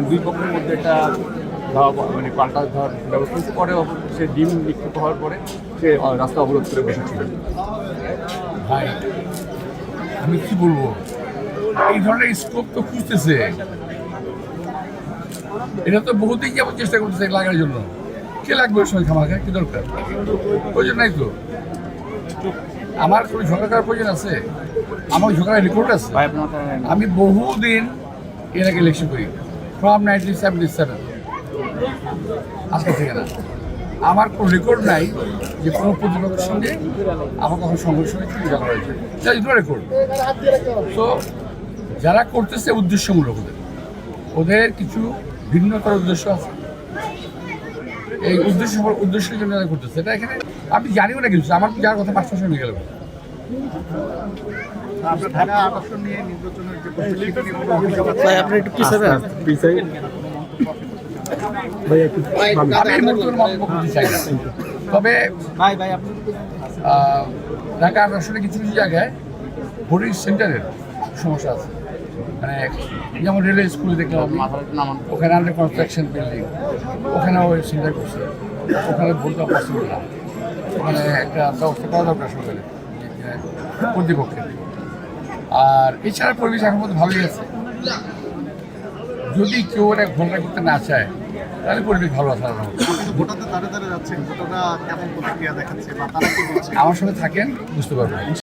দুই পক্ষের মধ্যে একটা মানে পাল্টা ধর ব্যবস্থা হচ্ছে। পরে সে ডিম নিক্ষিপ্ত হওয়ার পরে সে রাস্তা অবরোধ করে বসেছিল। ভাই আমি কি বলবো, এই ধরনের স্কোপ তো খুঁজতেছে, এটা তো বহুদিন যাবত চেষ্টা করতেছে লাগার জন্য। কে লাগবে ওর সময় খামাখা, কি দরকার? প্রয়োজন নাই তো। আমার কোনো ঝগড়া করার প্রয়োজন আছে? আমার ঝগড়ার রেকর্ড আছে। আমি বহুদিন এর আগে ইলেকশন করি, ফ্রম 1977, আজকে থেকে না। আমার কোনো রেকর্ড নাই যে কোনো প্রতিপক্ষের সঙ্গে আমার কখন সংঘর্ষ হয়েছে, ঝগড়া হয়েছে, রেকর্ড। তো যারা করতেছে উদ্দেশ্যমূলক, ওদের কিছু ভিন্নতর উদ্দেশ্য আছে। এই উদ্দেশ্যের জন্য যারা করতেছে, এটা এখানে আমি জানিও না কিছু। আমার যার কথা 5 বছর হয়ে গেল। আপনি একটু পিছাবে। আমি এই মুহূর্তে কোনো মন্তব্য করতে চাই না। তবে ঢাকার আসলে কিছু কিছু জায়গায় ভোটিং সেন্টারের সমস্যা আছে। মানে যেমন রেলওয়ে স্কুলে দেখলাম, ওখানে আন্ডার কনস্ট্রাকশন বিল্ডিং, ওখানে ওই সেন্টার করছে, ওখানে ভোট দেওয়া পসিবল না। ওখানে একটা ব্যবস্থা করা দরকার সরকারের কর্তৃপক্ষের। আর এছাড়া পরিবেশ এখন মধ্যে ভালোই আছে। যদি কেউ এটা ঘোষণা করতে না চায় তাহলে পরিবেশ ভালো আছে। ভোটারদের দ্বারে দ্বারে যাচ্ছেন, ভোটাররা কেমন প্রতিক্রিয়া দেখাচ্ছে বা তারা কি বলছে? আমার সঙ্গে থাকেন, বুঝতে পারবেন।